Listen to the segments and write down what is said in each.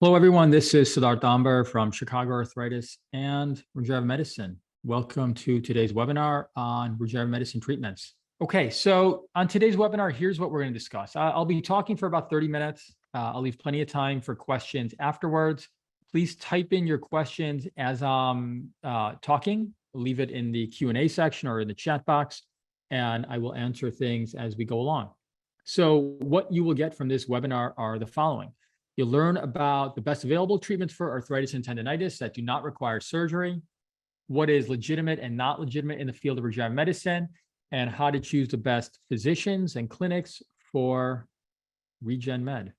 Hello, everyone. This is Siddharth Dambar from Chicago Arthritis and Regenerative Medicine. Welcome to today's webinar on regenerative medicine treatments. Okay, so on today's webinar, here's what we're going to discuss. I'll be talking for about 30 minutes. I'll leave plenty of time for questions afterwards. Please type in your questions as I'm talking. Leave it in the Q&A section or in the chat box, and I will answer things as we go along. So what you will get from this webinar are the following. You'll learn about the best available treatments for arthritis and tendinitis that do not require surgery, what is legitimate and not legitimate in the field of regenerative medicine, and how to choose the best physicians and clinics for Regen Med.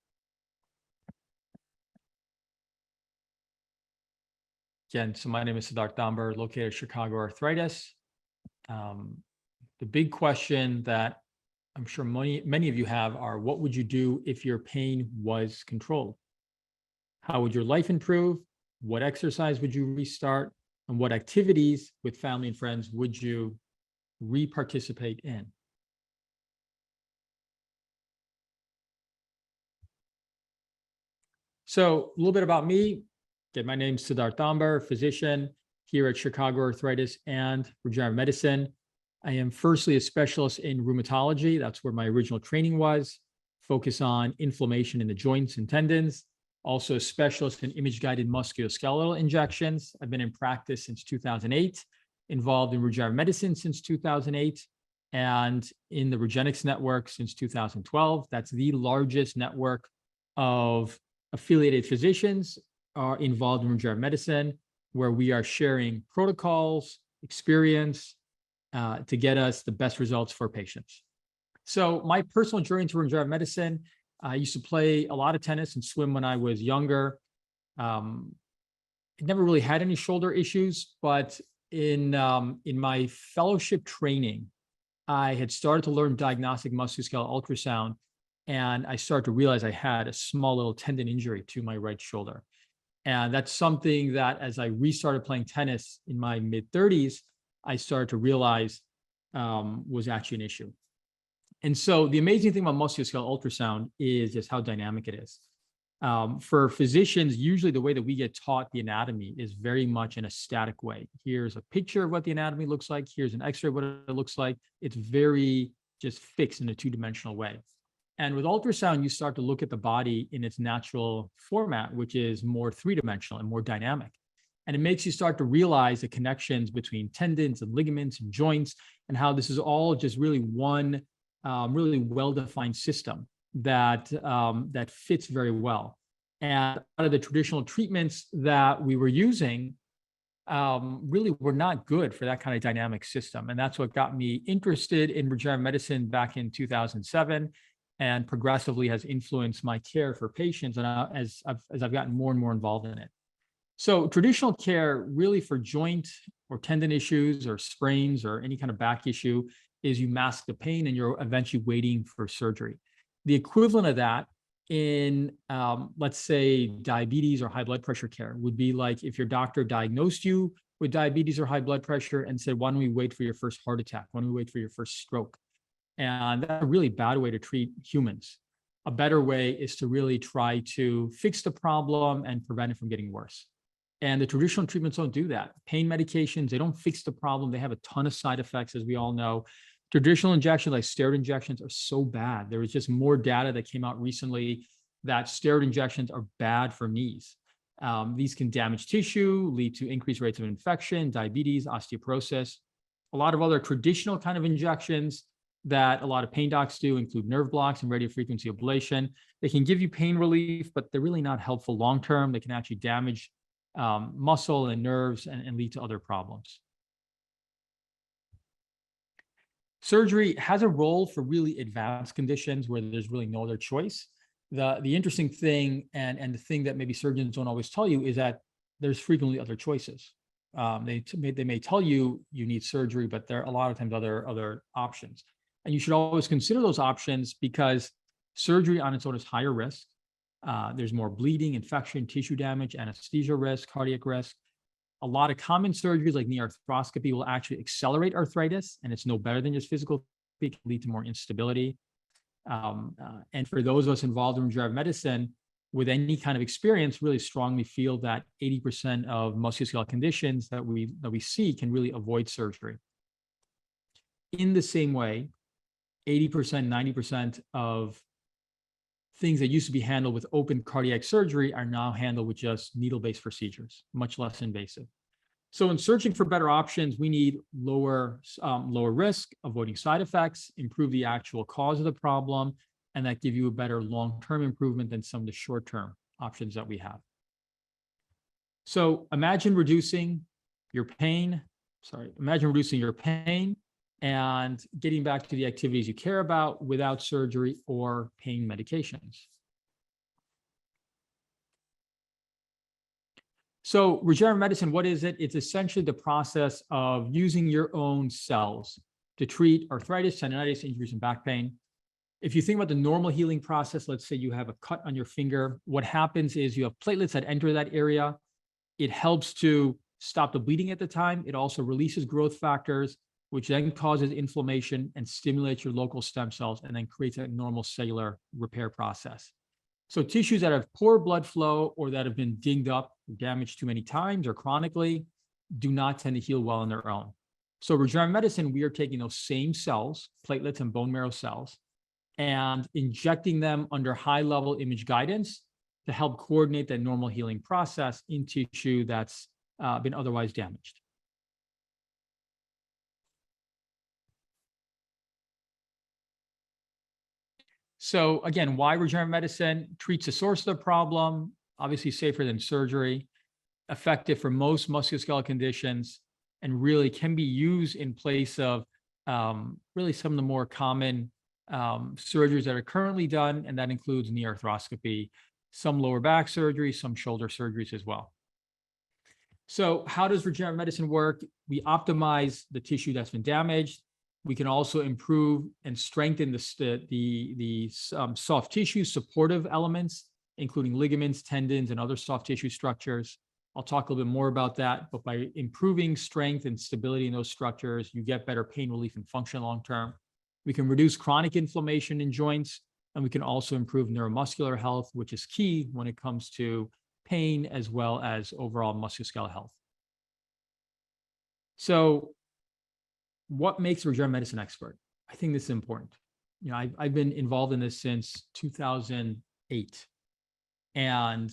Again, so my name is Siddharth Dambar, located at Chicago Arthritis. The big question that I'm sure many of you have are, what would you do if your pain was controlled? How would your life improve? What exercise would you restart? And what activities with family and friends would you re-participate in? So a little bit about me. Again, my name is Siddharth Dambar, physician here at Chicago Arthritis and Regenerative Medicine. I am firstly a specialist in rheumatology. That's where my original training was. Focus on inflammation in the joints and tendons. Also a specialist in image-guided musculoskeletal injections. I've been in practice since 2008, involved in regenerative medicine since 2008, and in the Regenix network since 2012. That's the largest network of affiliated physicians involved in regenerative medicine, where we are sharing protocols, experience, to get us the best results for patients. So my personal journey into regenerative medicine, I used to play a lot of tennis and swim when I was younger. I never really had any shoulder issues, but in my fellowship training, I had started to learn diagnostic musculoskeletal ultrasound, and I started to realize I had a small little tendon injury to my right shoulder. And that's something that, as I restarted playing tennis in my mid-30s, I started to realize was actually an issue. And so the amazing thing about musculoskeletal ultrasound is just how dynamic it is. For physicians, usually the way that we get taught the anatomy is very much in a static way. Here's a picture of what the anatomy looks like. Here's an X-ray of what it looks like. It's very just fixed in a two-dimensional way. And with ultrasound, you start to look at the body in its natural format, which is more three-dimensional and more dynamic. And it makes you start to realize the connections between tendons and ligaments and joints, and how this is all just really one really well-defined system that fits very well. And a lot of the traditional treatments that we were using really were not good for that kind of dynamic system. And that's what got me interested in regenerative medicine back in 2007, and progressively has influenced my care for patients, and as I've gotten more and more involved in it. So traditional care really for joint or tendon issues or sprains or any kind of back issue is you mask the pain and you're eventually waiting for surgery. The equivalent of that in, let's say, diabetes or high blood pressure care would be like if your doctor diagnosed you with diabetes or high blood pressure and said, why don't we wait for your first heart attack? Why don't we wait for your first stroke? And that's a really bad way to treat humans. A better way is to really try to fix the problem and prevent it from getting worse. And the traditional treatments don't do that. Pain medications, they don't fix the problem. They have a ton of side effects, as we all know. Traditional injections like steroid injections are so bad. There was just more data that came out recently that steroid injections are bad for knees. These can damage tissue, lead to increased rates of infection, diabetes, osteoporosis. A lot of other traditional kind of injections that a lot of pain docs do include nerve blocks and radiofrequency ablation. They can give you pain relief, but they're really not helpful long-term. They can actually damage muscle and nerves and lead to other problems. Surgery has a role for really advanced conditions where there's really no other choice. The interesting thing and the thing that maybe surgeons don't always tell you is that there's frequently other choices. They may tell you you need surgery, but there are a lot of times other options. And you should always consider those options, because surgery on its own is higher risk. There's more bleeding, infection, tissue damage, anesthesia risk, cardiac risk. A lot of common surgeries like knee arthroscopy will actually accelerate arthritis, and it's no better than just physical. It can lead to more instability. And for those of us involved in regenerative medicine, with any kind of experience, really strongly feel that 80% of musculoskeletal conditions that we see can really avoid surgery. In the same way, 80%, 90% of things that used to be handled with open cardiac surgery are now handled with just needle-based procedures, much less invasive. So in searching for better options, we need lower risk, avoiding side effects, improve the actual cause of the problem, and that give you a better long-term improvement than some of the short-term options that we have. So imagine reducing your pain and getting back to the activities you care about without surgery or pain medications. So regenerative medicine, what is it? It's essentially the process of using your own cells to treat arthritis, tendinitis, injuries, and back pain. If you think about the normal healing process, let's say you have a cut on your finger, what happens is you have platelets that enter that area. It helps to stop the bleeding at the time. It also releases growth factors, which then causes inflammation and stimulates your local stem cells and then creates a normal cellular repair process. So tissues that have poor blood flow or that have been dinged up, damaged too many times or chronically, do not tend to heal well on their own. So regenerative medicine, we are taking those same cells, platelets and bone marrow cells, and injecting them under high-level image guidance to help coordinate that normal healing process in tissue that's been otherwise damaged. So again, why regenerative medicine? Treats the source of the problem, obviously safer than surgery, effective for most musculoskeletal conditions, and really can be used in place of really some of the more common surgeries that are currently done, and that includes knee arthroscopy, some lower back surgery, some shoulder surgeries as well. So how does regenerative medicine work? We optimize the tissue that's been damaged. We can also improve and strengthen the soft tissue supportive elements, including ligaments, tendons, and other soft tissue structures. I'll talk a little bit more about that, but by improving strength and stability in those structures, you get better pain relief and function long-term. We can reduce chronic inflammation in joints, and we can also improve neuromuscular health, which is key when it comes to pain as well as overall musculoskeletal health. So what makes a regenerative medicine expert? I think this is important. You know, I've been involved in this since 2008. And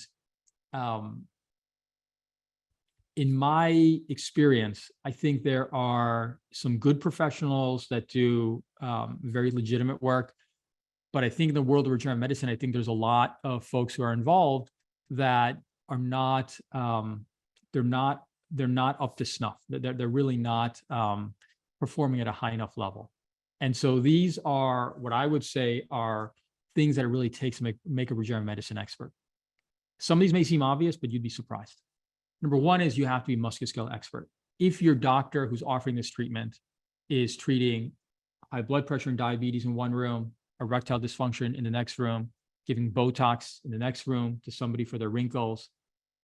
in my experience, I think there are some good professionals that do very legitimate work. But I think in the world of regenerative medicine, I think there's a lot of folks who are involved that are not, they're not up to snuff. They're really not performing at a high enough level. And so these are what I would say are things that it really takes to make a regenerative medicine expert. Some of these may seem obvious, but you'd be surprised. Number one is you have to be a musculoskeletal expert. If your doctor who's offering this treatment is treating high blood pressure and diabetes in one room, erectile dysfunction in the next room, giving Botox in the next room to somebody for their wrinkles,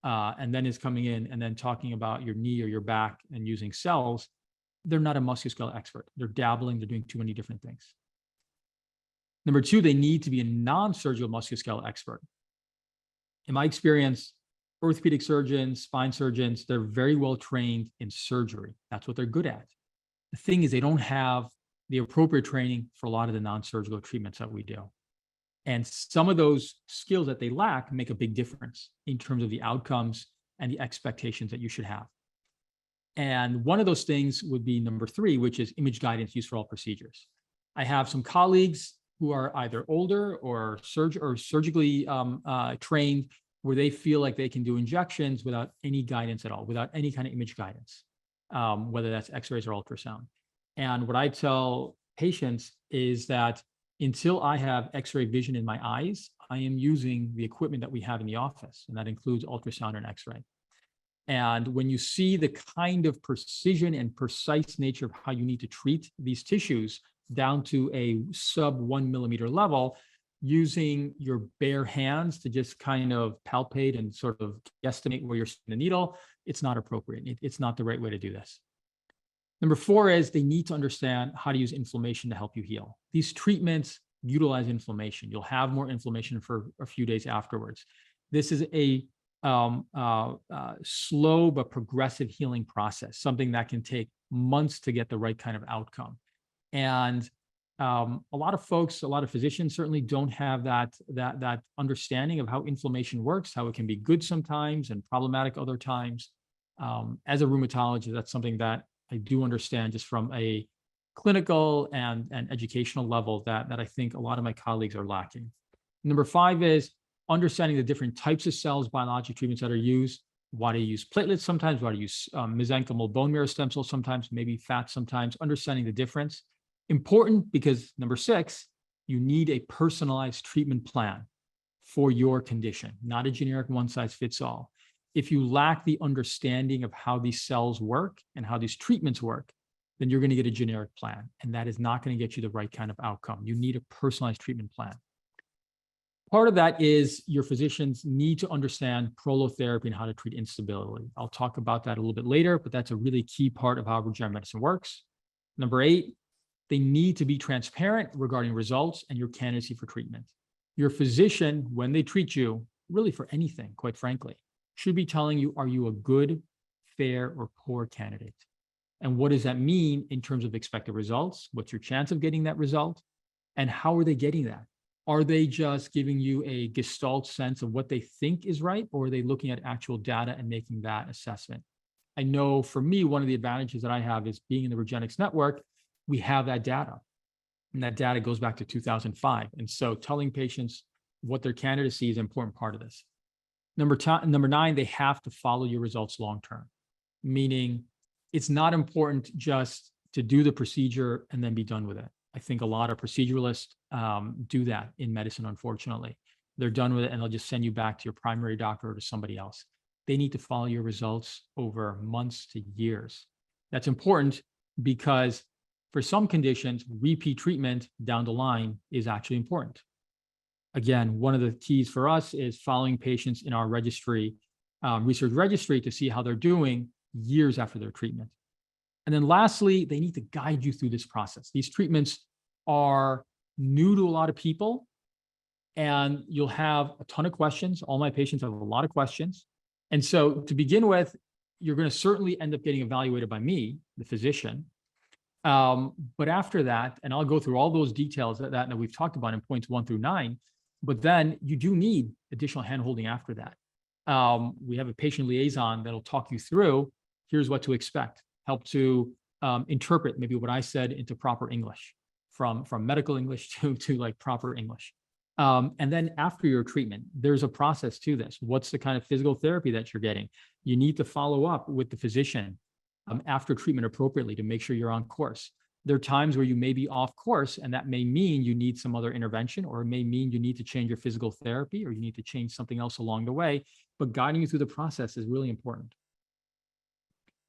and then is coming in and then talking about your knee or your back and using cells, they're not a musculoskeletal expert. They're dabbling, they're doing too many different things. Number two, they need to be a non-surgical musculoskeletal expert. In my experience, orthopedic surgeons, spine surgeons, they're very well trained in surgery. That's what they're good at. The thing is, they don't have the appropriate training for a lot of the non-surgical treatments that we do. And some of those skills that they lack make a big difference in terms of the outcomes and the expectations that you should have. And one of those things would be number three, which is image guidance used for all procedures. I have some colleagues who are either older or surgically trained, where they feel like they can do injections without any guidance at all, without any kind of image guidance, whether that's x-rays or ultrasound. And what I tell patients is that until I have x-ray vision in my eyes, I am using the equipment that we have in the office, and that includes ultrasound and x-ray. And when you see the kind of precision and precise nature of how you need to treat these tissues down to a sub 1 millimeter level, using your bare hands to just kind of palpate and sort of guesstimate where you're sticking the needle, it's not appropriate. It's not the right way to do this. Number four is they need to understand how to use inflammation to help you heal. These treatments utilize inflammation. You'll have more inflammation for a few days afterwards. This is a slow but progressive healing process, something that can take months to get the right kind of outcome. And a lot of folks, a lot of physicians certainly don't have that understanding of how inflammation works, how it can be good sometimes and problematic other times. As a rheumatologist, that's something that I do understand just from a clinical and educational level that I think a lot of my colleagues are lacking. Number 5 is understanding the different types of cells, biologic treatments that are used. Why do you use platelets sometimes? Why do you use mesenchymal bone marrow stem cells sometimes? Maybe fat sometimes. Understanding the difference. Important because number 6, you need a personalized treatment plan for your condition, not a generic one-size-fits-all. If you lack the understanding of how these cells work and how these treatments work, then you're going to get a generic plan, and that is not going to get you the right kind of outcome. You need a personalized treatment plan. Part of that is your physicians need to understand prolotherapy and how to treat instability. I'll talk about that a little bit later, but that's a really key part of how regenerative medicine works. Number 8, they need to be transparent regarding results and your candidacy for treatment. Your physician, when they treat you, really for anything, quite frankly, should be telling you, are you a good, fair, or poor candidate? And what does that mean in terms of expected results? What's your chance of getting that result? And how are they getting that? Are they just giving you a gestalt sense of what they think is right, or are they looking at actual data and making that assessment? I know for me, one of the advantages that I have is being in the Regenetics network, we have that data. And that data goes back to 2005. And so telling patients what their candidacy is an important part of this. Number 9, they have to follow your results long-term, meaning it's not important just to do the procedure and then be done with it. I think a lot of proceduralists do that in medicine, unfortunately. They're done with it and they'll just send you back to your primary doctor or to somebody else. They need to follow your results over months to years. That's important because for some conditions, repeat treatment down the line is actually important. Again, one of the keys for us is following patients in our registry, research registry, to see how they're doing years after their treatment. And then lastly, they need to guide you through this process. These treatments are new to a lot of people, and you'll have a ton of questions. All my patients have a lot of questions. And so to begin with, you're going to certainly end up getting evaluated by me, the physician. But after that, and I'll go through all those details that we've talked about in points 1 through 9, but then you do need additional handholding after that. We have a patient liaison that'll talk you through, here's what to expect, help to interpret maybe what I said into proper English, from medical English to like proper English. And then after your treatment, there's a process to this. What's the kind of physical therapy that you're getting? You need to follow up with the physician after treatment appropriately to make sure you're on course. There are times where you may be off course, and that may mean you need some other intervention, or it may mean you need to change your physical therapy, or you need to change something else along the way. But guiding you through the process is really important.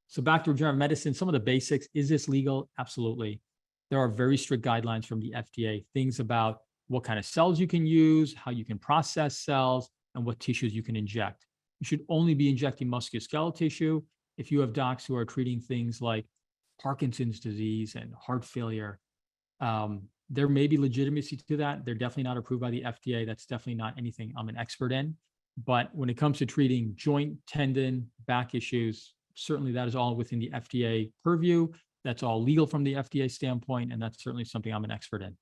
So back to regenerative medicine, some of the basics. Is this legal? Absolutely. There are very strict guidelines from the FDA, things about what kind of cells you can use, how you can process cells, and what tissues you can inject. You should only be injecting musculoskeletal tissue. If you have docs who are treating things like Parkinson's disease and heart failure, there may be legitimacy to that. They're definitely not approved by the FDA. That's definitely not anything I'm an expert in. But when it comes to treating joint, tendon, back issues, certainly that is all within the FDA purview. That's all legal from the FDA standpoint, and that's certainly something I'm an expert in.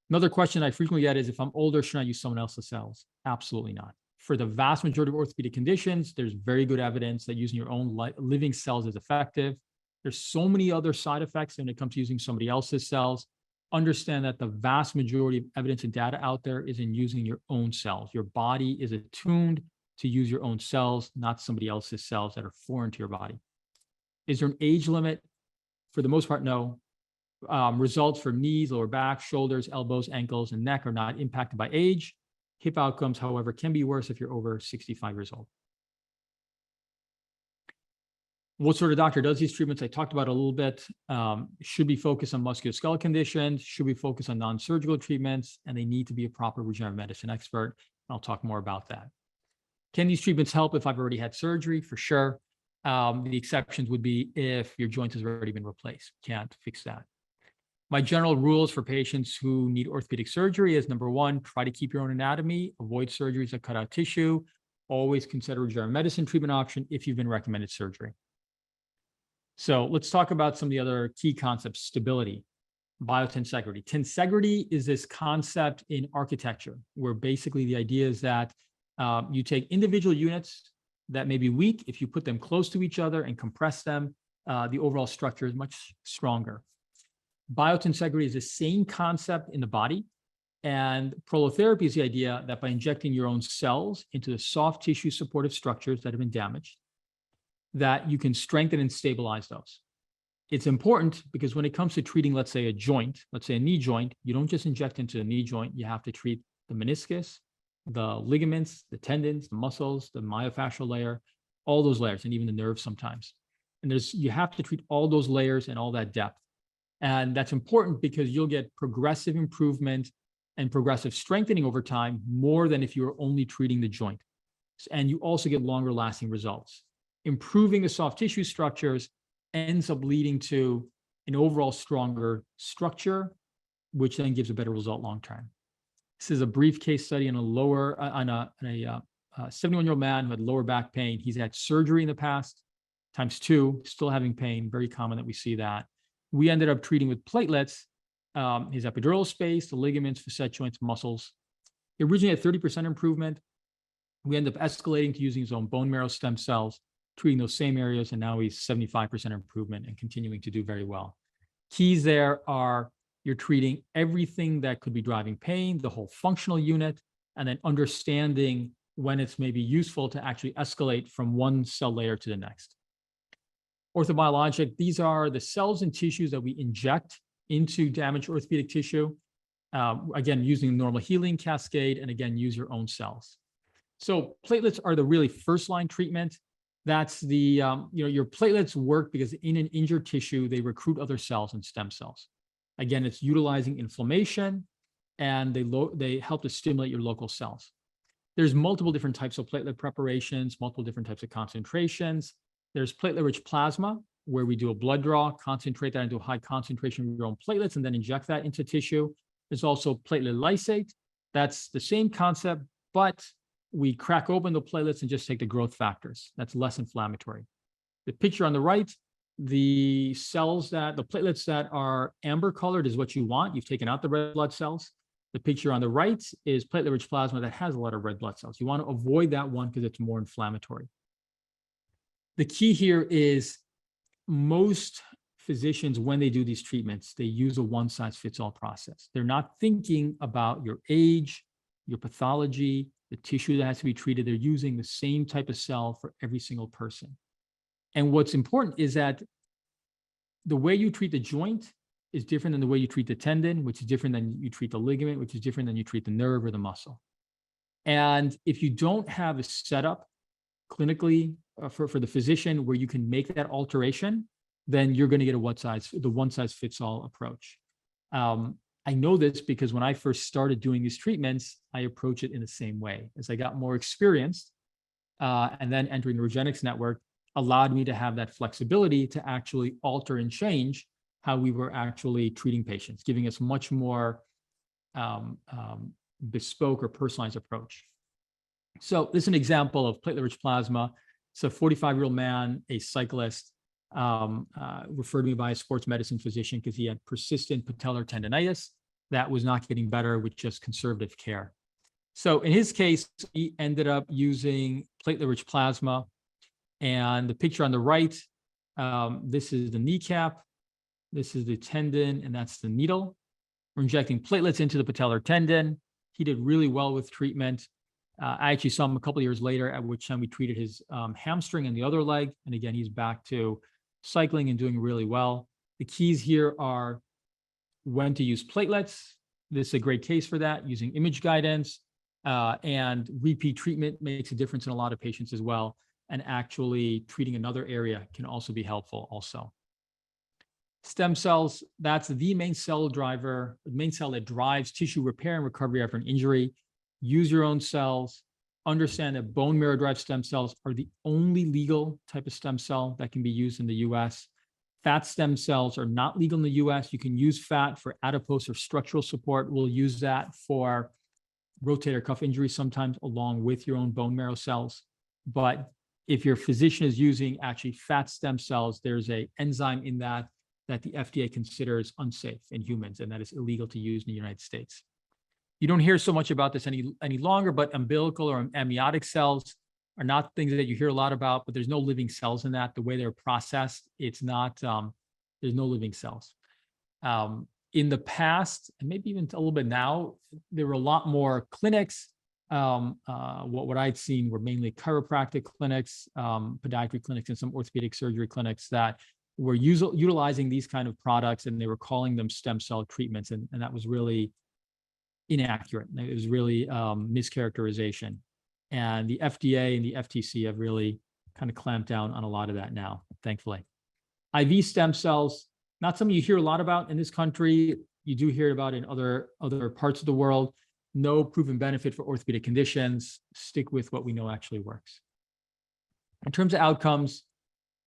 Another question I frequently get is, if I'm older, should I use someone else's cells? Absolutely not. For the vast majority of orthopedic conditions, there's very good evidence that using your own living cells is effective. There's so many other side effects when it comes to using somebody else's cells. Understand that the vast majority of evidence and data out there is in using your own cells. Your body is attuned to use your own cells, not somebody else's cells that are foreign to your body. Is there an age limit? For the most part, no. Results for knees, lower back, shoulders, elbows, ankles, and neck are not impacted by age. Hip outcomes, however, can be worse if you're over 65 years old. What sort of doctor does these treatments? I talked about a little bit. Should be focused on musculoskeletal conditions, should be focused on non-surgical treatments, and they need to be a proper regenerative medicine expert. I'll talk more about that. Can these treatments help if I've already had surgery? For sure. The exceptions would be if your joint has already been replaced. Can't fix that. My general rules for patients who need orthopedic surgery is number one, try to keep your own anatomy, avoid surgeries that cut out tissue, always consider regenerative medicine treatment option if you've been recommended surgery. So let's talk about some of the other key concepts: stability, biotensegrity. Tensegrity is this concept in architecture where basically the idea is that you take individual units that may be weak. If you put them close to each other and compress them, the overall structure is much stronger. Biotensegrity is the same concept in the body. And prolotherapy is the idea that by injecting your own cells into the soft tissue supportive structures that have been damaged, that you can strengthen and stabilize those. It's important because when it comes to treating, let's say, a joint, let's say a knee joint, you don't just inject into the knee joint. You have to treat the meniscus, the ligaments, the tendons, the muscles, the myofascial layer, all those layers, and even the nerves sometimes. And you have to treat all those layers and all that depth. And that's important because you'll get progressive improvement and progressive strengthening over time, more than if you were only treating the joint. And you also get longer lasting results. Improving the soft tissue structures ends up leading to an overall stronger structure, which then gives a better result long term. This is a brief case study on a 71-year-old man who had lower back pain. He's had surgery in the past, ×2, still having pain, very common that we see that. We ended up treating with platelets, his epidural space, the ligaments, facet joints, muscles. He originally had 30% improvement. We ended up escalating to using his own bone marrow stem cells, treating those same areas, and now he's 75% improvement and continuing to do very well. Keys there are you're treating everything that could be driving pain, the whole functional unit, and then understanding when it's maybe useful to actually escalate from one cell layer to the next. OrthoBiologics, these are the cells and tissues that we inject into damaged orthopedic tissue. Again, using the normal healing cascade, and again, use your own cells. So platelets are the really first line treatment. That's the, your platelets work because in an injured tissue, they recruit other cells and stem cells. Again, it's utilizing inflammation, and they help to stimulate your local cells. There's multiple different types of platelet preparations, multiple different types of concentrations. There's platelet-rich plasma, where we do a blood draw, concentrate that into a high concentration of your own platelets, and then inject that into tissue. There's also platelet lysate. That's the same concept, but we crack open the platelets and just take the growth factors. That's less inflammatory. The picture on the right, the platelets that are amber colored is what you want. You've taken out the red blood cells. The picture on the right is platelet-rich plasma that has a lot of red blood cells. You want to avoid that one because it's more inflammatory. The key here is most physicians, when they do these treatments, they use a one-size-fits-all process. They're not thinking about your age, your pathology, the tissue that has to be treated. They're using the same type of cell for every single person. And what's important is that the way you treat the joint is different than the way you treat the tendon, which is different than you treat the ligament, which is different than you treat the nerve or the muscle. And if you don't have a setup clinically for the physician where you can make that alteration, then you're going to get the one-size-fits-all approach. I know this because when I first started doing these treatments, I approach it in the same way. As I got more experienced, and then entering the Regenix network allowed me to have that flexibility to actually alter and change how we were actually treating patients, giving us much more bespoke or personalized approach. So this is an example of platelet-rich plasma. It's a 45-year-old man, a cyclist, referred to me by a sports medicine physician because he had persistent patellar tendinitis that was not getting better with just conservative care. So in his case, he ended up using platelet-rich plasma. And the picture on the right, this is the kneecap, this is the tendon, and that's the needle. We're injecting platelets into the patellar tendon. He did really well with treatment. I actually saw him a couple of years later, at which time we treated his hamstring and the other leg. And again, he's back to cycling and doing really well. The keys here are when to use platelets. This is a great case for that, using image guidance, and repeat treatment makes a difference in a lot of patients as well. And actually treating another area can also be helpful also. Stem cells, that's the main cell driver, the main cell that drives tissue repair and recovery after an injury. Use your own cells. Understand that bone marrow-derived stem cells are the only legal type of stem cell that can be used in the US. Fat stem cells are not legal in the US. You can use fat for adipose or structural support. We'll use that for rotator cuff injury sometimes along with your own bone marrow cells. But if your physician is using actually fat stem cells, there's an enzyme in that the FDA considers unsafe in humans, and that is illegal to use in the United States. You don't hear so much about this any longer, but umbilical or amniotic cells are not things that you hear a lot about, but there's no living cells in that. The way they're processed, it's not, there's no living cells. In the past, and maybe even a little bit now, there were a lot more clinics. What I'd seen were mainly chiropractic clinics, podiatry clinics, and some orthopedic surgery clinics that were utilizing these kind of products, and they were calling them stem cell treatments. And that was really inaccurate. It was really mischaracterization. And the FDA and the FTC have really kind of clamped down on a lot of that now, thankfully. IV stem cells, not something you hear a lot about in this country. You do hear about in other parts of the world. No proven benefit for orthopedic conditions. Stick with what we know actually works. In terms of outcomes,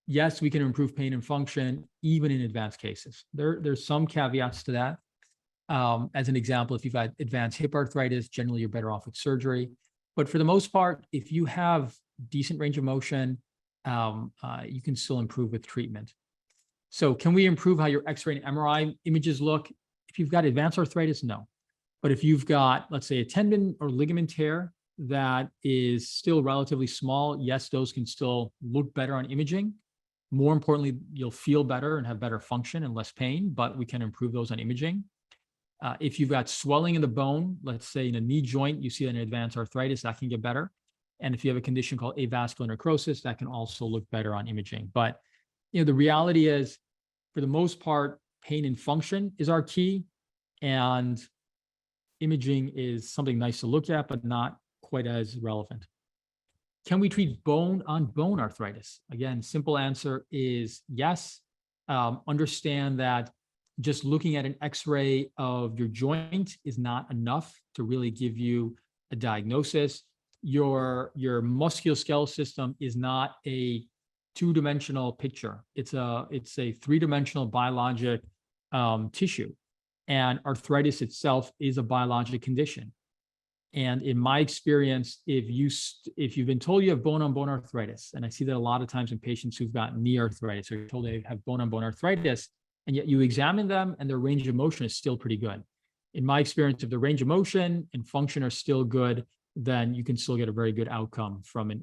yes, we can improve pain and function, even in advanced cases. There's some caveats to that. As an example, if you've got advanced hip arthritis, generally you're better off with surgery. But for the most part, if you have decent range of motion, you can still improve with treatment. So can we improve how your X-ray and MRI images look? If you've got advanced arthritis, no. But if you've got, let's say, a tendon or ligament tear that is still relatively small, yes, those can still look better on imaging. More importantly, you'll feel better and have better function and less pain, but we can improve those on imaging. If you've got swelling in the bone, let's say in a knee joint, you see that in advanced arthritis, that can get better. And if you have a condition called avascular necrosis, that can also look better on imaging. But the reality is, for the most part, pain and function is our key, and imaging is something nice to look at, but not quite as relevant. Can we treat bone-on-bone arthritis? Again, simple answer is yes. Understand that just looking at an X-ray of your joint is not enough to really give you a diagnosis. Your musculoskeletal system is not a two-dimensional picture. It's a three-dimensional biologic tissue, and arthritis itself is a biologic condition. And in my experience, if you've been told you have bone-on-bone arthritis, and I see that a lot of times in patients who've got knee arthritis, or you're told they have bone-on-bone arthritis, and yet you examine them and their range of motion is still pretty good. In my experience, if the range of motion and function are still good, then you can still get a very good outcome from a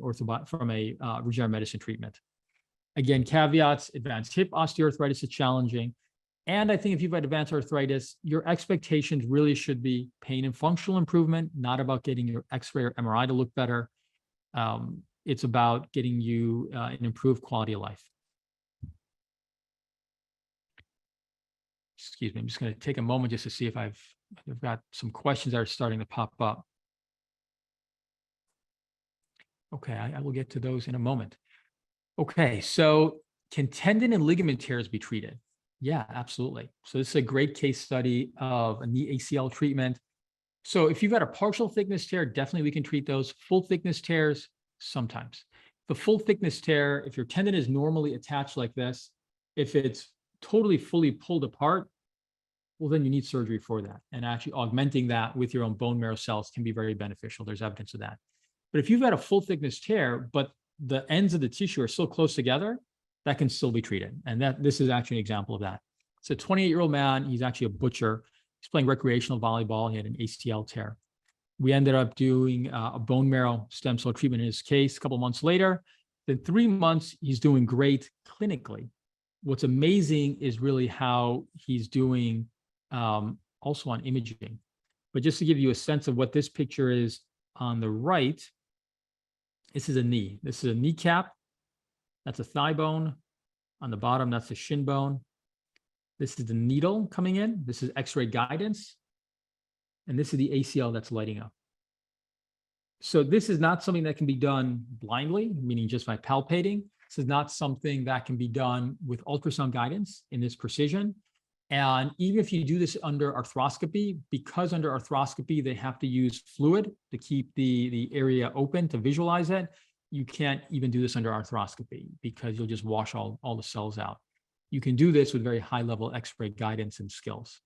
regenerative medicine treatment. Again, caveats: advanced hip osteoarthritis is challenging. And I think if you've had advanced arthritis, your expectations really should be pain and functional improvement, not about getting your X-ray or MRI to look better. It's about getting you an improved quality of life. Excuse me, I'm just going to take a moment just to see if I've got some questions that are starting to pop up. Okay, I will get to those in a moment. Okay, so can tendon and ligament tears be treated? Yeah, absolutely. So this is a great case study of a knee ACL treatment. So if you've got a partial thickness tear, definitely we can treat those. Full thickness tears, sometimes. The full thickness tear, if your tendon is normally attached like this, if it's totally fully pulled apart, well, then you need surgery for that. And actually augmenting that with your own bone marrow cells can be very beneficial. There's evidence of that. But if you've got a full thickness tear, but the ends of the tissue are still close together, that can still be treated. And this is actually an example of that. It's a 28-year-old man. He's actually a butcher. He's playing recreational volleyball. He had an ACL tear. We ended up doing a bone marrow stem cell treatment in his case a couple of months later. Then 3 months, he's doing great clinically. What's amazing is really how he's doing also on imaging. But just to give you a sense of what this picture is on the right, this is a knee. This is a kneecap. That's a thigh bone. On the bottom, that's a shin bone. This is the needle coming in. This is X-ray guidance. And this is the ACL that's lighting up. So this is not something that can be done blindly, meaning just by palpating. This is not something that can be done with ultrasound guidance in this precision. And even if you do this under arthroscopy, because under arthroscopy, they have to use fluid to keep the area open to visualize it, you can't even do this under arthroscopy because you'll just wash all the cells out. you can do this with very high level X-ray guidance and skills.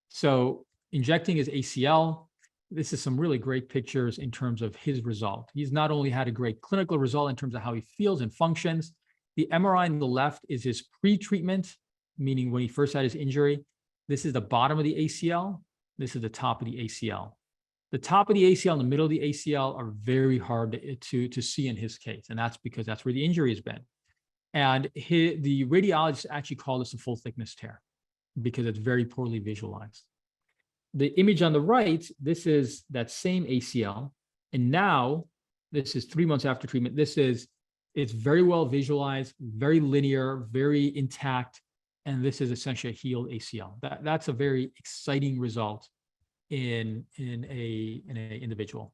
So injecting his ACL, this is some really great pictures in terms of his result. He's not only had a great clinical result in terms of how he feels and functions. The MRI on the left is his pre-treatment, meaning when he first had his injury. This is the bottom of the ACL. This is the top of the ACL. The top of the ACL and the middle of the ACL are very hard to see in his case, and that's because that's where the injury has been. And the radiologist actually called this a full thickness tear because it's very poorly visualized. The image on the right, this is that same ACL. And now this is 3 months after treatment. It's very well visualized, very linear, very intact. And this is essentially a healed ACL. That's a very exciting result in an individual.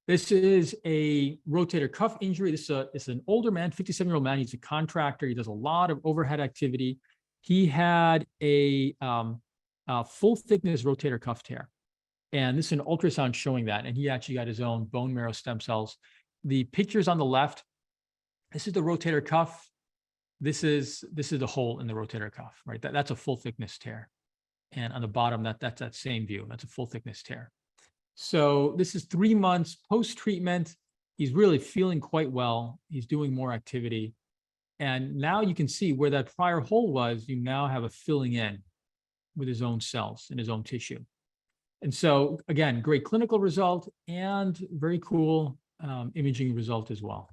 This is a rotator cuff injury. This is an older man, 57-year-old man. He's a contractor. He does a lot of overhead activity. He had a full thickness rotator cuff tear. And this is an ultrasound showing that. And he actually got his own bone marrow stem cells. The pictures on the left, this is the rotator cuff. This is the hole in the rotator cuff, right? That's a full thickness tear. And on the bottom, that's that same view. That's a full thickness tear. So this is 3 months post-treatment. He's really feeling quite well. He's doing more activity. And now you can see where that prior hole was, you now have a filling in with his own cells and his own tissue. And so again, great clinical result and very cool imaging result as well.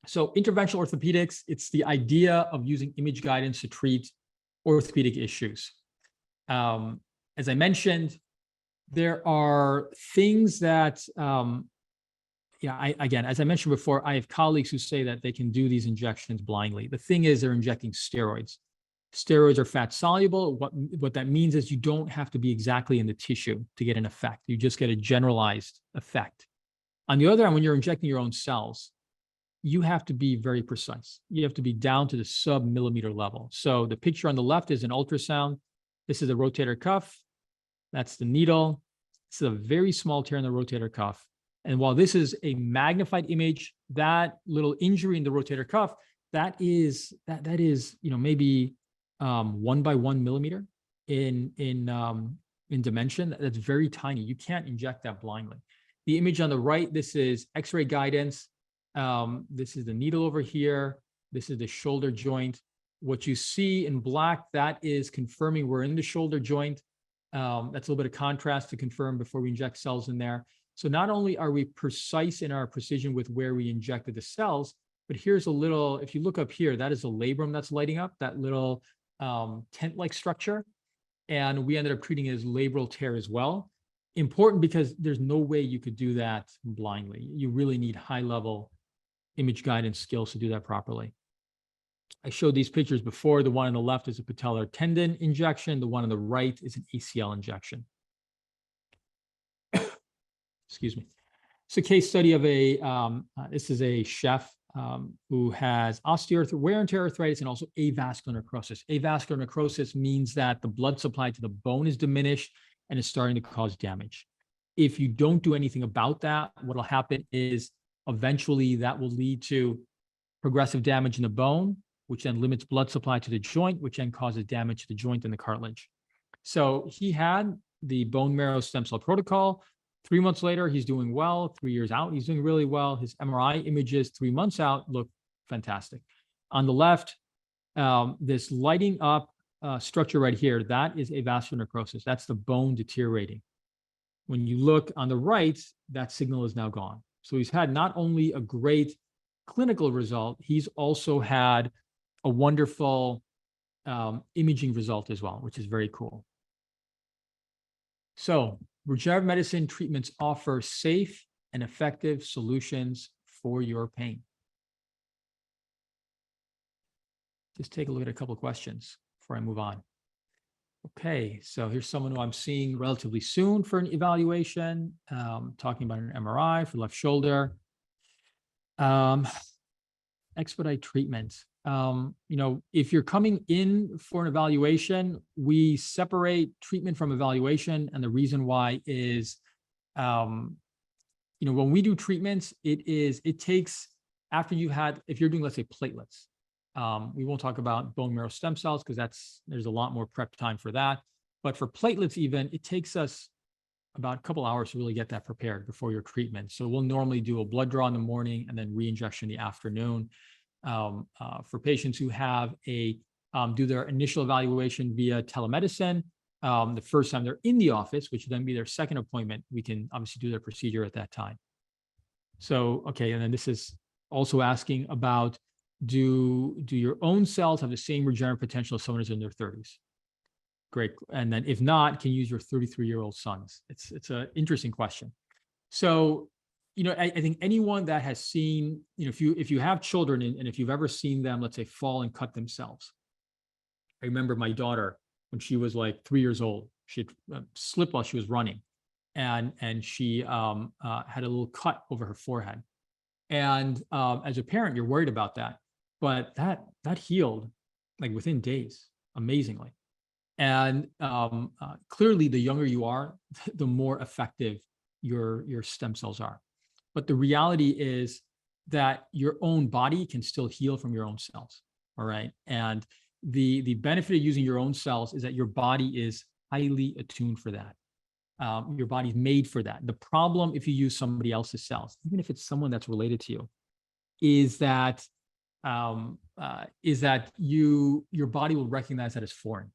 So interventional orthopedics, it's the idea of using image guidance to treat orthopedic issues. As I mentioned, there are things that, again, as I mentioned before, I have colleagues who say that they can do these injections blindly. The thing is, they're injecting steroids. Steroids are fat soluble. What that means is you don't have to be exactly in the tissue to get an effect. You just get a generalized effect. On the other hand, when you're injecting your own cells, you have to be very precise. You have to be down to the sub-millimeter level. So the picture on the left is an ultrasound. This is a rotator cuff. That's the needle. This is a very small tear in the rotator cuff. And while this is a magnified image, that little injury in the rotator cuff, that is maybe 1 by 1 millimeter in dimension. That's very tiny. You can't inject that blindly. The image on the right, this is X-ray guidance. This is the needle over here. This is the shoulder joint. What you see in black, that is confirming we're in the shoulder joint. That's a little bit of contrast to confirm before we inject cells in there. So not only are we precise in our precision with where we injected the cells, but here's a little, if you look up here, that is a labrum that's lighting up, that little tent-like structure. And we ended up treating it as labral tear as well. Important because there's no way you could do that blindly. You really need high-level image guidance skills to do that properly. I showed these pictures before. The one on the left is a patellar tendon injection. The one on the right is an ACL injection. Excuse me. It's a case study of this is a chef who has wear and tear arthritis and also avascular necrosis. Avascular necrosis means that the blood supply to the bone is diminished and is starting to cause damage. If you don't do anything about that, what will happen is eventually that will lead to progressive damage in the bone, which then limits blood supply to the joint, which then causes damage to the joint and the cartilage. So he had the bone marrow stem cell protocol. 3 months later, he's doing well. 3 years out, he's doing really well. His MRI images 3 months out look fantastic. On the left, this lighting up structure right here, that is avascular necrosis. That's the bone deteriorating. When you look on the right, that signal is now gone. So he's had not only a great clinical result, he's also had a wonderful imaging result as well, which is very cool. So regenerative medicine treatments offer safe and effective solutions for your pain. Just take a look at a couple of questions before I move on. Okay, so here's someone who I'm seeing relatively soon for an evaluation, talking about an MRI for left shoulder. Expedite treatment. If you're coming in for an evaluation, we separate treatment from evaluation. And the reason why is, when we do treatments, it takes after you've had, if you're doing, let's say, platelets, We won't talk about bone marrow stem cells because there's a lot more prep time for that. But for platelets even, it takes us about a couple hours to really get that prepared before your treatment. So we'll normally do a blood draw in the morning and then re-injection in the afternoon. For patients who have do their initial evaluation via telemedicine, the first time they're in the office, which would then be their second appointment, we can obviously do their procedure at that time. So, okay, and then this is also asking about, do your own cells have the same regenerative potential as someone who's in their 30s? Great. And then if not, can you use your 33-year-old sons? It's an interesting question. So, I think anyone that has seen, if you have children and if you've ever seen them, let's say, fall and cut themselves. I remember my daughter, when she was like 3 years old, she had slipped while she was running, and she had a little cut over her forehead. And as a parent, you're worried about that, but that healed like within days, amazingly. And clearly, the younger you are, the more effective your stem cells are. But the reality is that your own body can still heal from your own cells. All right. And the benefit of using your own cells is that your body is highly attuned for that. Your body's made for that. The problem if you use somebody else's cells, even if it's someone that's related to you, is that your body will recognize that as foreign.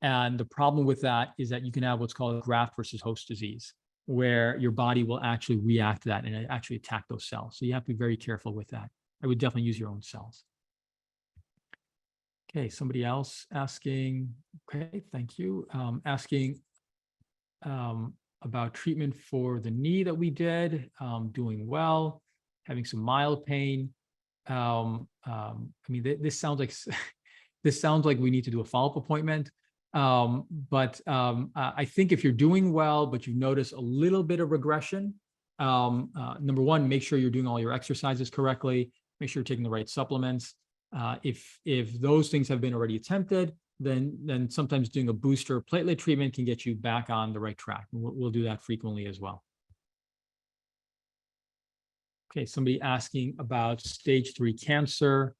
And the problem with that is that you can have what's called graft versus host disease, where your body will actually react to that and actually attack those cells. So you have to be very careful with that. I would definitely use your own cells. Okay, somebody else asking, okay, thank you. Asking about treatment for the knee that we did, doing well, having some mild pain. I mean, this sounds like we need to do a follow-up appointment. But I think if you're doing well, but you notice a little bit of regression, number one, make sure you're doing all your exercises correctly, make sure you're taking the right supplements. If those things have been already attempted, then sometimes doing a booster platelet treatment can get you back on the right track. We'll do that frequently as well. Okay, somebody asking about stage 3 cancer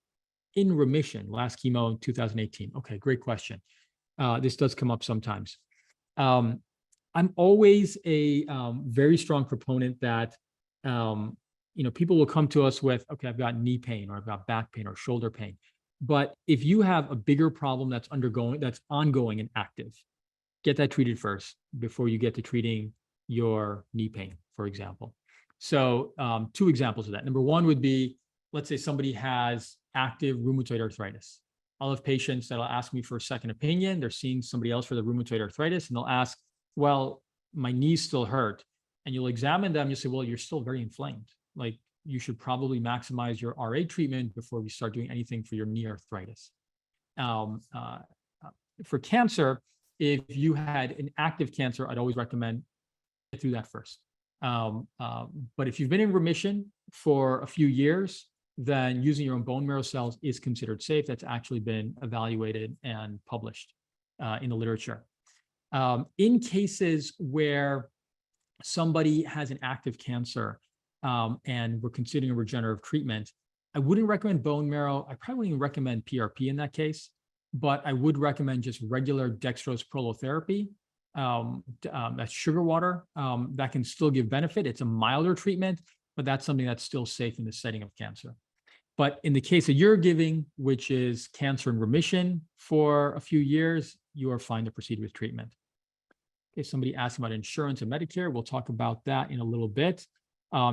in remission, last chemo in 2018. Okay, great question. This does come up sometimes. I'm always a very strong proponent that people will come to us with, okay, I've got knee pain or I've got back pain or shoulder pain. But if you have a bigger problem that's ongoing and active, get that treated first before you get to treating your knee pain, for example. So 2 examples of that. Number one would be, let's say somebody has active rheumatoid arthritis. I'll have patients that'll ask me for a second opinion. They're seeing somebody else for the rheumatoid arthritis, and they'll ask, well, my knees still hurt. And you'll examine them. You'll say, well, you're still very inflamed. Like, you should probably maximize your RA treatment before we start doing anything for your knee arthritis. For cancer, if you had an active cancer, I'd always recommend get through that first. But if you've been in remission for a few years, then using your own bone marrow cells is considered safe. That's actually been evaluated and published in the literature. In cases where somebody has an active cancer and we're considering a regenerative treatment, I wouldn't recommend bone marrow. I probably wouldn't recommend PRP in that case, but I would recommend just regular dextrose prolotherapy. That's sugar water. That can still give benefit. It's a milder treatment, but that's something that's still safe in the setting of cancer. But in the case that you're giving, which is cancer in remission for a few years, you are fine to proceed with treatment. Okay, somebody asked about insurance and Medicare. We'll talk about that in a little bit.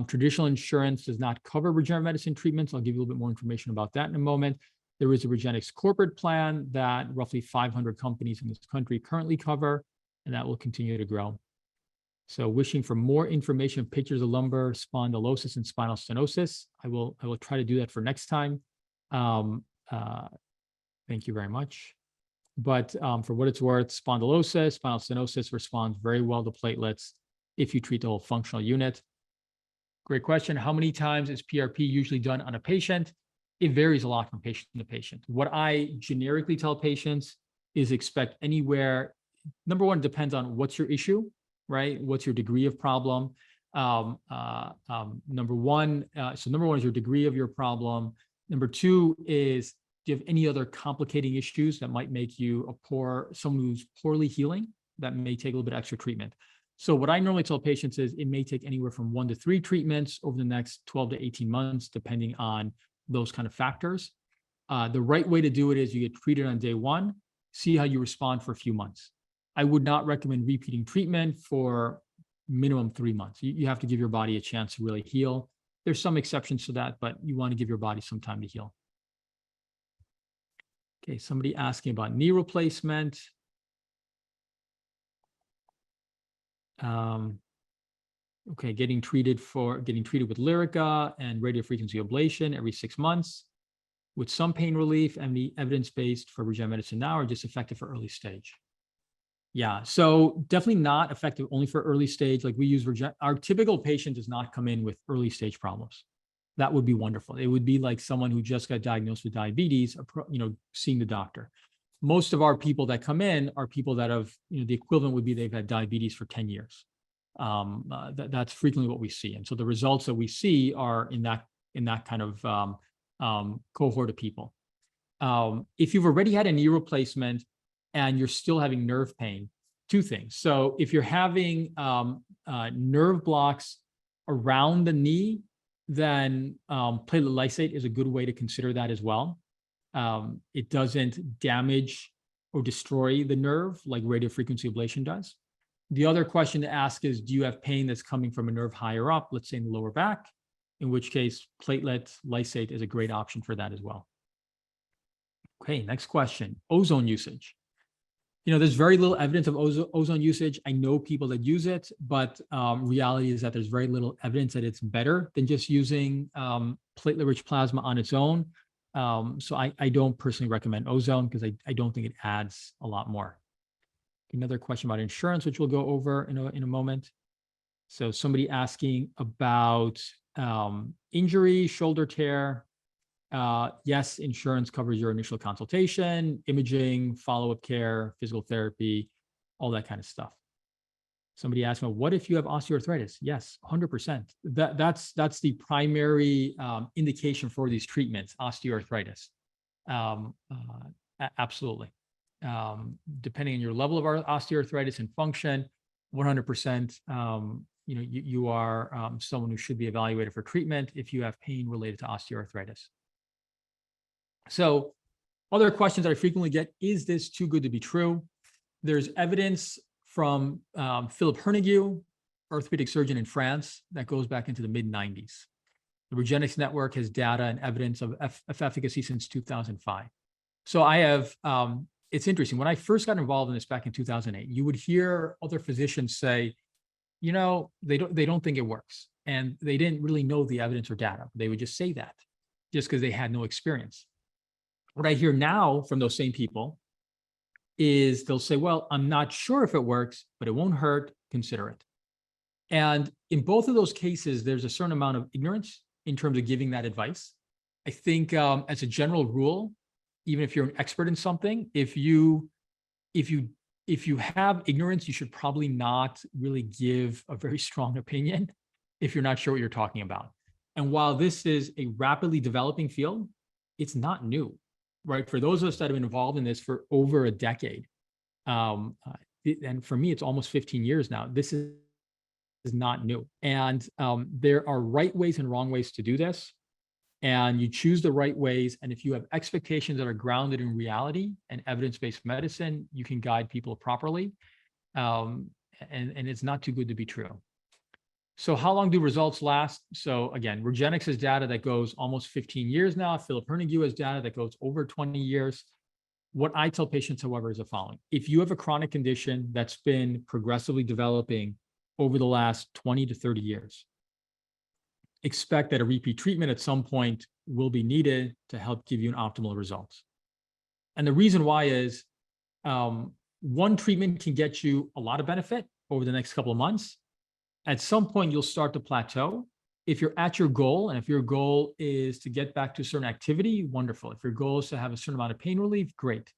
Traditional insurance does not cover regenerative medicine treatments. I'll give you a little bit more information about that in a moment. There is a Regenetics corporate plan that roughly 500 companies in this country currently cover, and that will continue to grow. So wishing for more information, pictures of lumbar spondylosis and spinal stenosis. I will try to do that for next time. Thank you very much. But for what it's worth, spondylosis, spinal stenosis responds very well to platelets if you treat the whole functional unit. Great question. How many times is PRP usually done on a patient? It varies a lot from patient to patient. What I generically tell patients is expect anywhere. Number one, depends on what's your issue, right? What's your degree of problem? Number one is your degree of your problem. Number two is Do you have any other complicating issues that might make you someone who's poorly healing? That may take a little bit extra treatment. So what I normally tell patients is it may take anywhere from 1 to 3 treatments over the next 12 to 18 months, depending on those kind of factors. The right way to do it is you get treated on day 1, see how you respond for a few months. I would not recommend repeating treatment for minimum 3 months. You have to give your body a chance to really heal. There's some exceptions to that, but you want to give your body some time to heal. Okay, somebody asking about knee replacement. Okay, getting treated with Lyrica and radiofrequency ablation every 6 months with some pain relief, and the evidence-based for regenerative medicine now, or just effective for early stage. Yeah, so definitely not effective only for early stage. Like we use our typical patient does not come in with early stage problems. That would be wonderful. It would be like someone who just got diagnosed with diabetes, seeing the doctor. Most of our people that come in are people that have, the equivalent would be they've had diabetes for 10 years. That's frequently what we see. And so the results that we see are in that kind of cohort of people. If you've already had a knee replacement and you're still having nerve pain, 2 things. So if you're having nerve blocks around the knee, then platelet lysate is a good way to consider that as well. It doesn't damage or destroy the nerve like radiofrequency ablation does. The other question to ask is, do you have pain that's coming from a nerve higher up, let's say in the lower back, in which case platelet lysate is a great option for that as well. Okay, next question, ozone usage. There's very little evidence of ozone usage. I know people that use it, but reality is that there's very little evidence that it's better than just using platelet-rich plasma on its own. So I don't personally recommend ozone because I don't think it adds a lot more. Another question about insurance, which we'll go over in a moment. So somebody asking about injury, shoulder tear. Yes, insurance covers your initial consultation, imaging, follow-up care, physical therapy, all that kind of stuff. Somebody asked me, what if you have osteoarthritis? Yes, 100%. That's the primary indication for these treatments, osteoarthritis. Absolutely. Depending on your level of osteoarthritis and function, 100%, you are someone who should be evaluated for treatment if you have pain related to osteoarthritis. So other questions that I frequently get, is this too good to be true? There's evidence from Philip Hernigue, orthopedic surgeon in France, that goes back into the mid-90s. The Regenerative Network has data and evidence of efficacy since 2005. So I have, it's interesting. When I first got involved in this back in 2008, you would hear other physicians say, they don't think it works. And they didn't really know the evidence or data. They would just say that just because they had no experience. What I hear now from those same people is they'll say, well, I'm not sure if it works, but it won't hurt, consider it. And in both of those cases, there's a certain amount of ignorance in terms of giving that advice. I think as a general rule, even if you're an expert in something, if you have ignorance, you should probably not really give a very strong opinion if you're not sure what you're talking about. And while this is a rapidly developing field, it's not new, right? For those of us that have been involved in this for over a decade, and for me, it's almost 15 years now, this is not new. And there are right ways and wrong ways to do this. And you choose the right ways. And if you have expectations that are grounded in reality and evidence-based medicine, you can guide people properly. And it's not too good to be true. So how long do results last? So again, Regenix has data that goes almost 15 years now. Philip Hernigue has data that goes over 20 years. What I tell patients, however, is the following. If you have a chronic condition that's been progressively developing over the last 20 to 30 years, expect that a repeat treatment at some point will be needed to help give you an optimal results. And the reason why is one treatment can get you a lot of benefit over the next couple of months. At some point, you'll start to plateau. If you're at your goal, and if your goal is to get back to a certain activity, wonderful. If your goal is to have a certain amount of pain relief, great.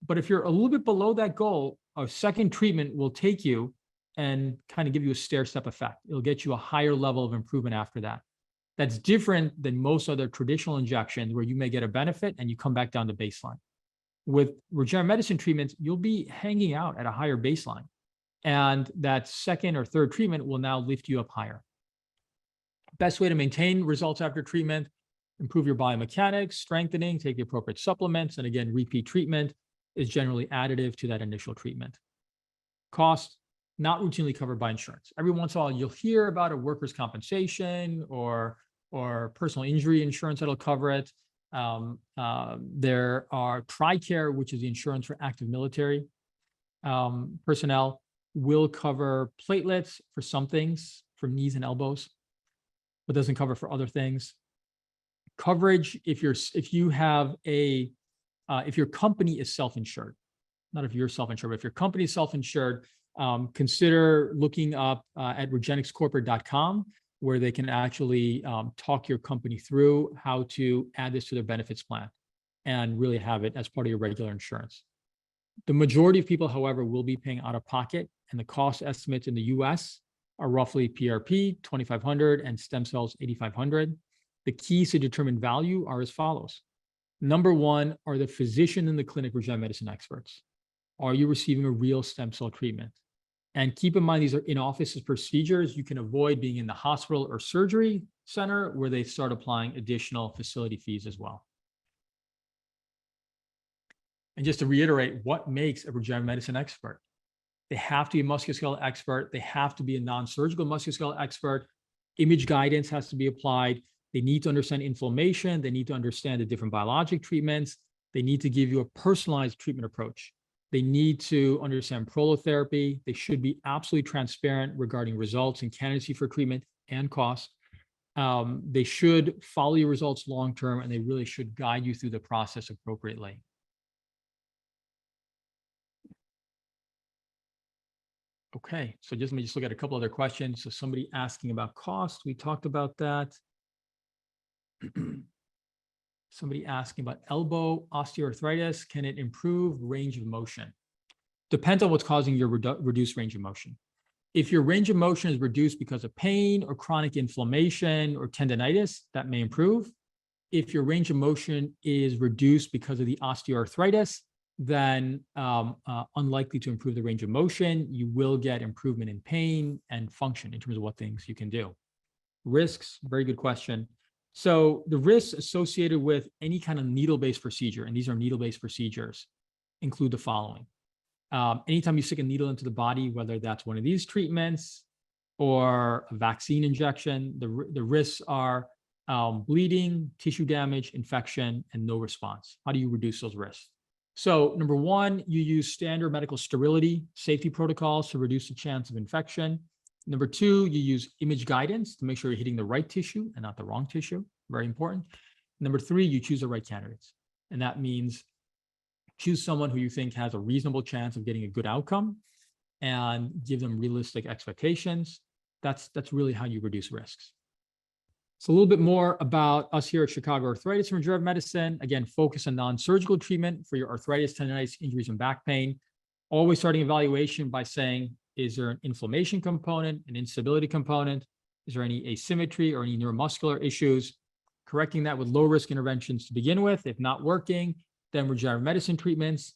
But if you're a little bit below that goal, a second treatment will take you and kind of give you a stair-step effect. It'll get you a higher level of improvement after that. That's different than most other traditional injections where you may get a benefit and you come back down to baseline. With regenerative medicine treatments, you'll be hanging out at a higher baseline. And that second or third treatment will now lift you up higher. Best way to maintain results after treatment: improve your biomechanics, strengthening, take the appropriate supplements, and again, repeat treatment is generally additive to that initial treatment. Cost, not routinely covered by insurance. Every once in a while, you'll hear about a workers' compensation or personal injury insurance that'll cover it. There are TRICARE, which is the insurance for active military personnel, will cover platelets for some things, for knees and elbows, but doesn't cover for other things. Coverage, if your company is self-insured, not if you're self-insured, but if your company is self-insured, consider looking up at regenixcorporate.com, where they can actually talk your company through how to add this to their benefits plan and really have it as part of your regular insurance. The majority of people, however, will be paying out of pocket, and the cost estimates in the US are roughly PRP, $2,500, and stem cells, $8,500. The keys to determine value are as follows. Number one, are the physician and the clinic regenerative medicine experts? Are you receiving a real stem cell treatment? And keep in mind, these are in-office procedures. You can avoid being in the hospital or surgery center where they start applying additional facility fees as well. And just to reiterate, what makes a regenerative medicine expert? They have to be a musculoskeletal expert. They have to be a non-surgical musculoskeletal expert. Image guidance has to be applied. They need to understand inflammation. They need to understand the different biologic treatments. They need to give you a personalized treatment approach. They need to understand prolotherapy. They should be absolutely transparent regarding results and candidacy for treatment and cost. They should follow your results long-term, and they really should guide you through the process appropriately. Okay, so let me just look at a couple other questions. So somebody asking about cost, we talked about that. Somebody asking about elbow osteoarthritis, can it improve range of motion? Depends on what's causing your reduced range of motion. If your range of motion is reduced because of pain or chronic inflammation or tendinitis, that may improve. If your range of motion is reduced because of the osteoarthritis, then unlikely to improve the range of motion. You will get improvement in pain and function in terms of what things you can do. Risks, very good question. So the risks associated with any kind of needle-based procedure, and these are needle-based procedures, include the following. Anytime you stick a needle into the body, whether that's one of these treatments or a vaccine injection, the risks are bleeding, tissue damage, infection, and no response. How do you reduce those risks? So number one, you use standard medical sterility safety protocols to reduce the chance of infection. Number two, you use image guidance to make sure you're hitting the right tissue and not the wrong tissue. Very important. Number three, you choose the right candidates. And that means choose someone who you think has a reasonable chance of getting a good outcome and give them realistic expectations. That's really how you reduce risks. So a little bit more about us here at Chicago Arthritis and Regenerative Medicine. Again, focus on non-surgical treatment for your arthritis, tendinitis, injuries, and back pain. Always starting evaluation by saying, is there an inflammation component, an instability component? Is there any asymmetry or any neuromuscular issues? Correcting that with low-risk interventions to begin with. If not working, then regenerative medicine treatments.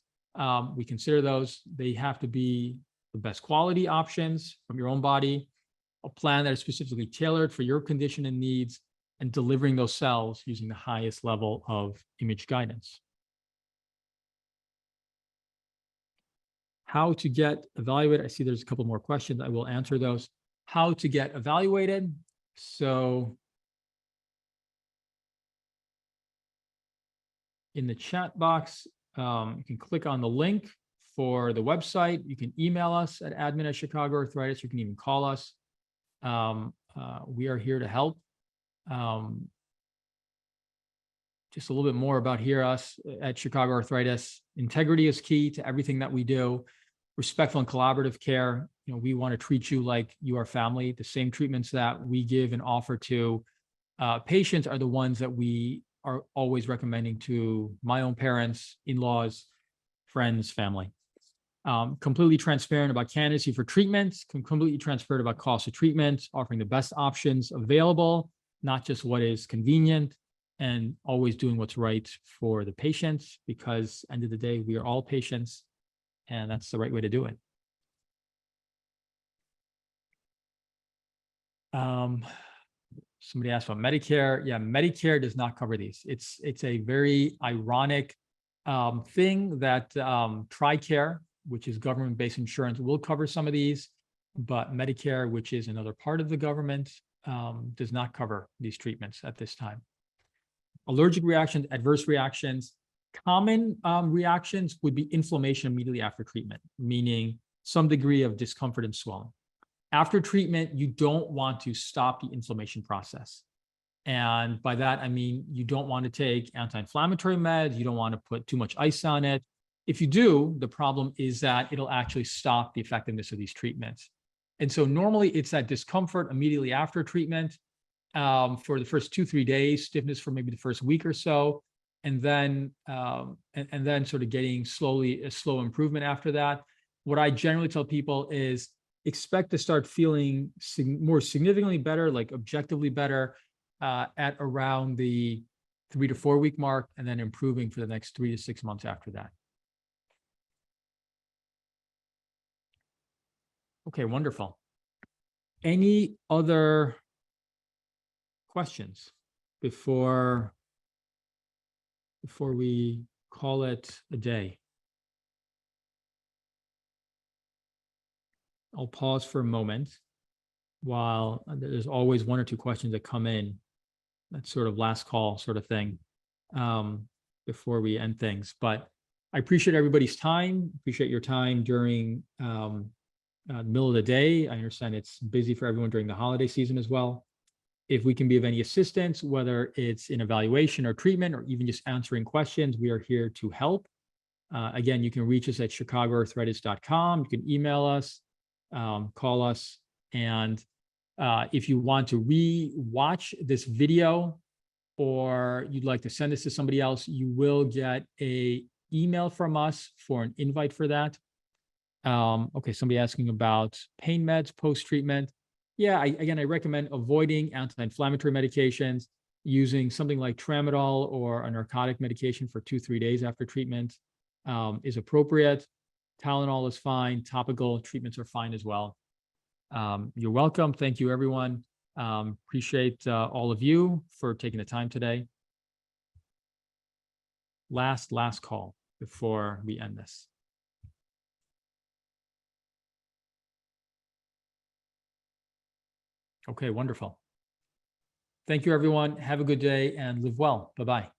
We consider those. They have to be the best quality options from your own body, a plan that is specifically tailored for your condition and needs, and delivering those cells using the highest level of image guidance. How to get evaluated. I see there's a couple more questions. I will answer those. How to get evaluated. So in the chat box, you can click on the link for the website. You can email us at admin@Chicago Arthritis. You can even call us. We are here to help. Just a little bit more about us at Chicago Arthritis. Integrity is key to everything that we do. Respectful and collaborative care. We want to treat you like you are family. The same treatments that we give and offer to patients are the ones that we are always recommending to my own parents, in-laws, friends, family. Completely transparent about candidacy for treatments, completely transparent about cost of treatment, offering the best options available, not just what is convenient, and always doing what's right for the patients, because end of the day, we are all patients, and that's the right way to do it. Somebody asked about Medicare. Yeah, Medicare does not cover these. It's a very ironic thing that TRICARE, which is government-based insurance, will cover some of these, but Medicare, which is another part of the government, does not cover these treatments at this time. Allergic reactions, adverse reactions. Common reactions would be inflammation immediately after treatment, meaning some degree of discomfort and swelling. After treatment, you don't want to stop the inflammation process. And by that, I mean, you don't want to take anti-inflammatory meds. You don't want to put too much ice on it. If you do, the problem is that it'll actually stop the effectiveness of these treatments. And so normally it's that discomfort immediately after treatment for the first 2-3 days, stiffness for maybe the first week or so, and then sort of getting a slow improvement after that. What I generally tell people is expect to start feeling more significantly better, like objectively better, at around the 3 to 4 week mark, and then improving for the next 3 to 6 months after that. Okay, wonderful. Any other questions before we call it a day? I'll pause for a moment while there's always 1 or 2 questions that come in. That's sort of last call sort of thing before we end things. But I appreciate everybody's time. Appreciate your time during the middle of the day. I understand it's busy for everyone during the holiday season as well. If we can be of any assistance, whether it's in evaluation or treatment, or even just answering questions, we are here to help. Again, you can reach us at chicagoarthritis.com. You can email us, call us, and if you want to re-watch this video or you'd like to send this to somebody else, you will get an email from us for an invite for that. Okay, somebody asking about pain meds post-treatment. Yeah, I recommend avoiding anti-inflammatory medications, using something like tramadol or a narcotic medication for 2-3 days after treatment is appropriate. Tylenol is fine. Topical treatments are fine as well. You're welcome. Thank you, everyone. Appreciate all of you for taking the time today. Last call before we end this. Okay, wonderful. Thank you, everyone. Have a good day and live well. Bye-bye.